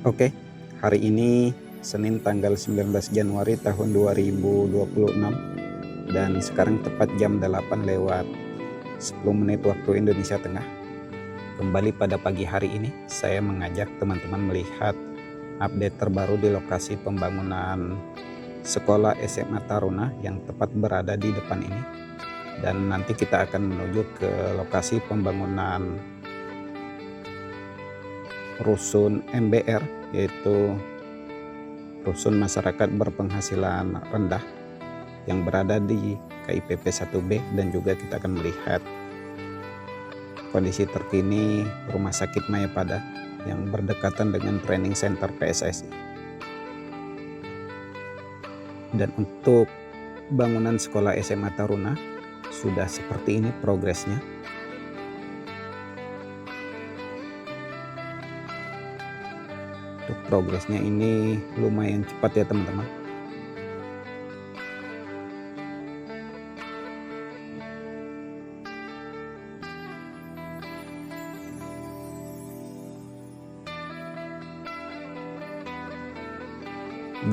Oke, hari ini Senin tanggal 19 Januari tahun 2026 dan sekarang tepat jam 8 lewat 10 menit waktu Indonesia Tengah. Kembali pada pagi hari ini, saya mengajak teman-teman melihat update terbaru di lokasi pembangunan Sekolah SMA Taruna yang tepat berada di depan ini. Dan nanti kita akan menuju ke lokasi pembangunan Rusun MBR, yaitu Rusun Masyarakat Berpenghasilan Rendah yang berada di KIPP 1B, dan juga kita akan melihat kondisi terkini Rumah Sakit Mayapada yang berdekatan dengan Training Center PSSI. Dan untuk bangunan sekolah SMA Taruna sudah seperti ini progresnya. Untuk progresnya ini lumayan cepat ya teman-teman.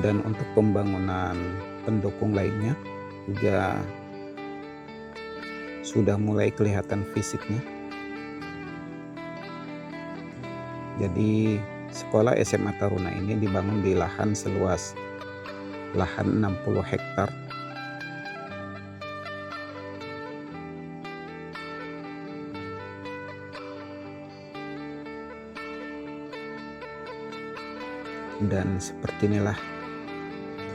Dan untuk pembangunan pendukung lainnya juga sudah mulai kelihatan fisiknya. Jadi sekolah SMA Taruna ini dibangun di lahan seluas 60 hektar. Dan seperti inilah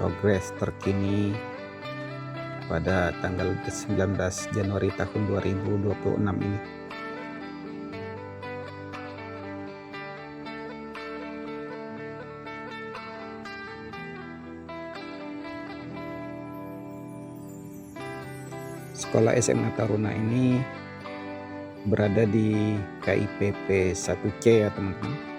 progres terkini pada tanggal 19 Januari tahun 2026 ini. Sekolah SMA Taruna ini berada di KIPP 1C ya teman-teman.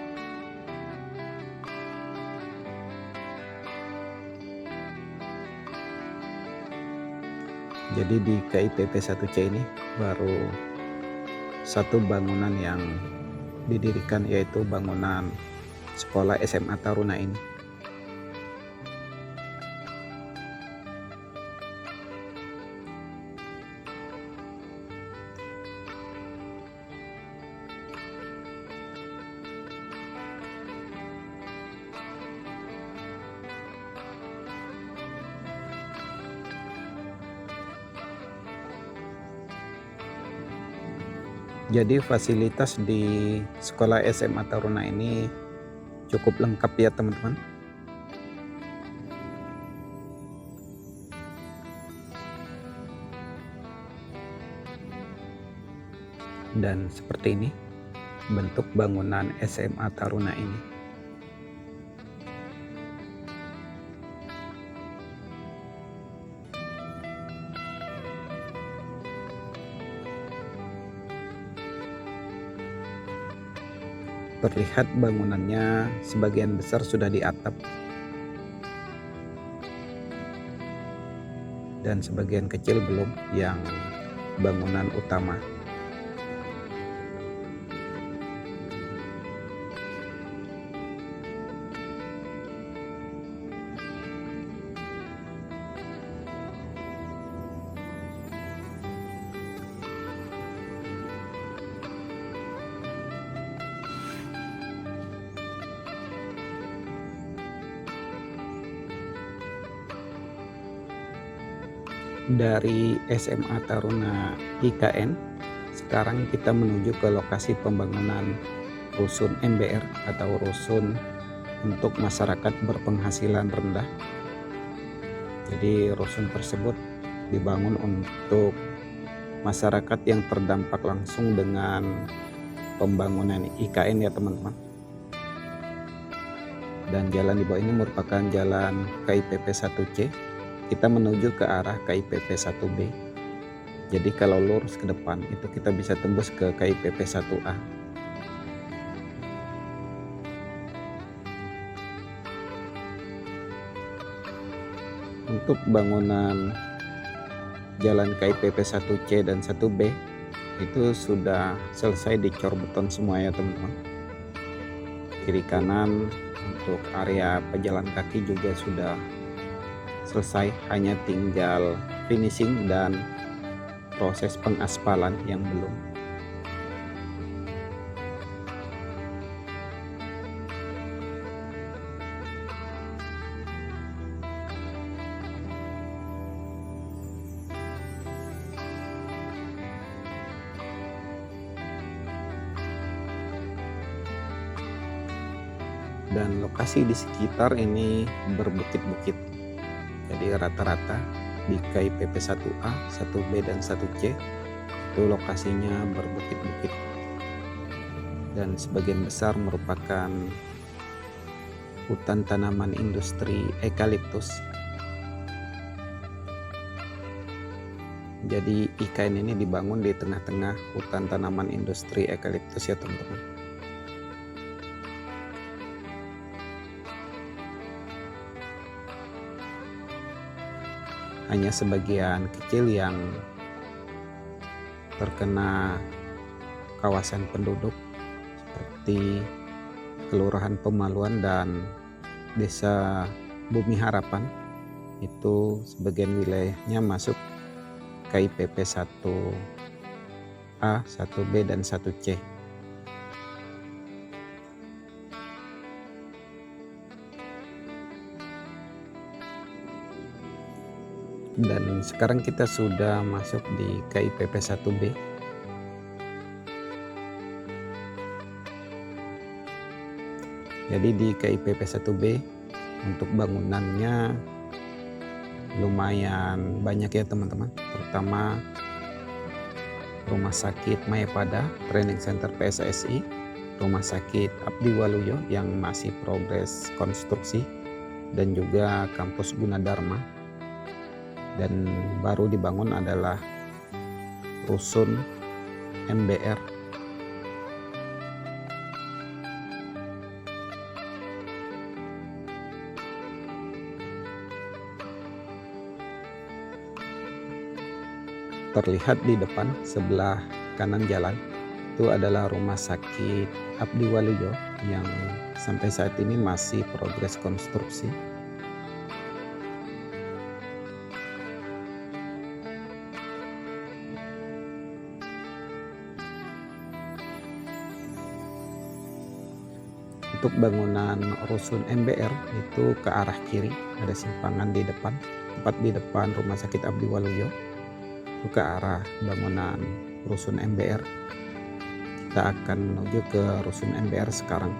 Jadi di KIPP 1C ini baru satu bangunan yang didirikan, yaitu bangunan sekolah SMA Taruna ini. Jadi fasilitas di sekolah SMA Taruna ini cukup lengkap ya teman-teman. Dan seperti ini bentuk bangunan SMA Taruna ini. Terlihat bangunannya sebagian besar sudah diatap dan sebagian kecil belum, yang bangunan utama. Dari SMA Taruna IKN, sekarang kita menuju ke lokasi pembangunan Rusun MBR atau Rusun untuk Masyarakat Berpenghasilan Rendah. Jadi rusun tersebut dibangun untuk masyarakat yang terdampak langsung dengan pembangunan IKN ya teman-teman. Dan jalan di bawah ini merupakan jalan KIPP 1C. Kita menuju ke arah KIPP 1B. Jadi kalau lurus ke depan itu kita bisa tembus ke KIPP 1A. Untuk bangunan jalan KIPP 1C dan 1B itu sudah selesai dicor beton semua ya teman-teman. Kiri kanan Untuk area pejalan kaki juga sudah selesai, hanya tinggal finishing dan proses pengaspalan yang belum. Dan lokasi di sekitar ini berbukit-bukit, jadi rata-rata di KIPP 1A, 1B, dan 1C itu lokasinya berbukit-bukit dan sebagian besar merupakan hutan tanaman industri eukaliptus. Jadi IKN ini dibangun di tengah-tengah hutan tanaman industri eukaliptus ya teman-teman. Hanya sebagian kecil yang terkena kawasan penduduk seperti Kelurahan Pemaluan dan Desa Bumi Harapan, itu sebagian wilayahnya masuk KIPP 1A, 1B, dan 1C. Dan sekarang kita sudah masuk di KIPP 1B. Jadi di KIPP 1B untuk bangunannya lumayan banyak ya teman-teman. Pertama, Rumah Sakit Mayapada Training Center PSSI, Rumah Sakit Abdi Waluyo yang masih progres konstruksi, dan juga Kampus Gunadarma. Dan baru dibangun adalah Rusun MBR. Terlihat di depan sebelah kanan jalan itu adalah Rumah Sakit Abdi Waluyo yang sampai saat ini masih progres konstruksi. Untuk bangunan Rusun MBR itu ke arah kiri, ada simpangan di depan, tepat di depan Rumah Sakit Abdi Waluyo. Itu ke arah bangunan Rusun MBR. Kita akan menuju ke Rusun MBR sekarang.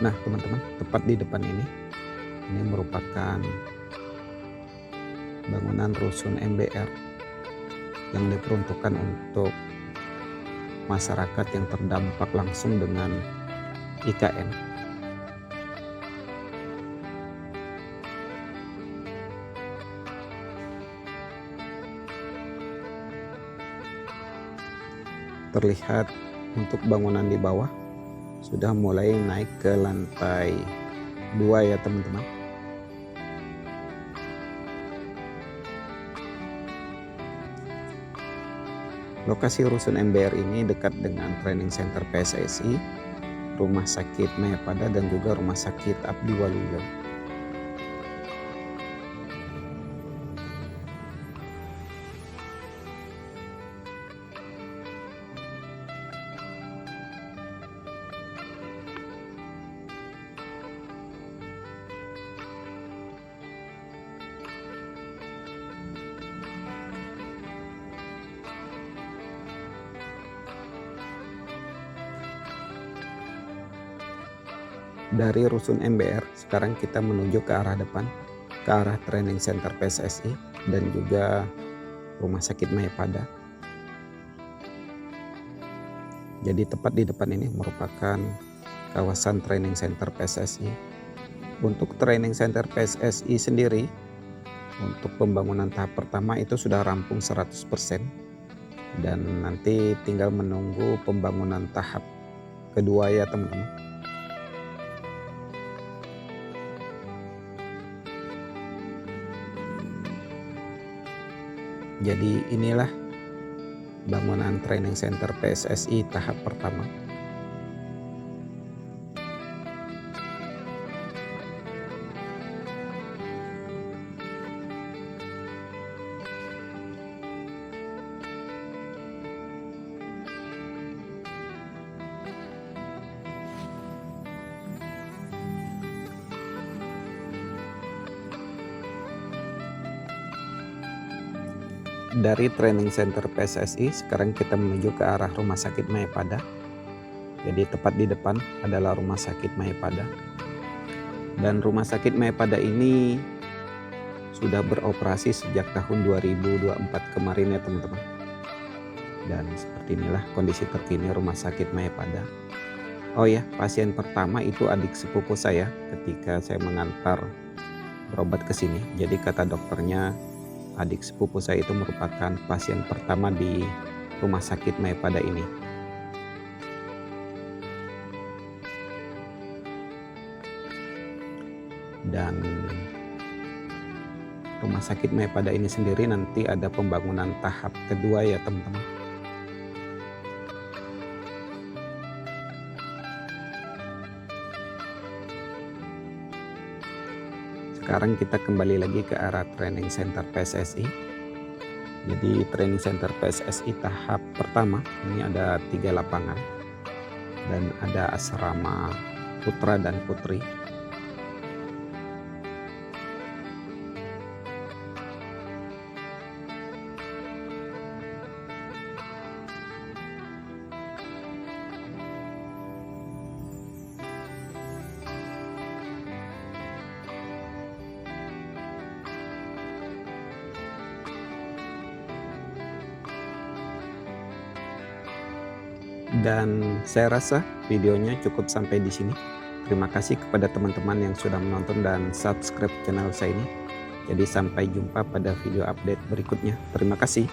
Nah teman-teman, tepat di depan ini merupakan bangunan Rusun MBR yang diperuntukkan untuk masyarakat yang terdampak langsung dengan IKN. Terlihat untuk bangunan di bawah sudah mulai naik ke lantai 2 ya teman-teman. Lokasi Rusun MBR ini dekat dengan Training Center PSSI, Rumah Sakit Mayapada, dan juga Rumah Sakit Abdi Waluyo. Dari Rusun MBR sekarang kita menuju ke arah depan, ke arah Training Center PSSI dan juga Rumah Sakit Mayapada. Jadi tepat di depan ini merupakan kawasan Training Center PSSI. Untuk Training Center PSSI sendiri, untuk pembangunan tahap pertama itu sudah rampung 100%, dan nanti tinggal menunggu pembangunan tahap kedua ya teman-teman. Jadi inilah bangunan training center PSSI tahap pertama. Dari training center PSSI sekarang kita menuju ke arah Rumah Sakit Mayapada. Jadi tepat di depan adalah Rumah Sakit Mayapada. Dan Rumah Sakit Mayapada ini sudah beroperasi sejak tahun 2024 kemarin ya teman-teman. Dan seperti inilah kondisi terkini Rumah Sakit Mayapada. Oh ya, pasien pertama itu adik sepupu saya ketika saya mengantar berobat ke sini. Jadi kata dokternya, adik sepupu saya itu merupakan pasien pertama di Rumah Sakit Mayapada ini. Dan Rumah Sakit Mayapada ini sendiri nanti ada pembangunan tahap kedua ya teman-teman. Sekarang kita kembali lagi ke arah training center PSSI. Jadi training center PSSI tahap pertama ini ada 3 lapangan dan ada asrama putra dan putri. Dan saya rasa videonya cukup sampai di sini. Terima kasih kepada teman-teman yang sudah menonton dan subscribe channel saya ini. Jadi sampai jumpa pada video update berikutnya. Terima kasih.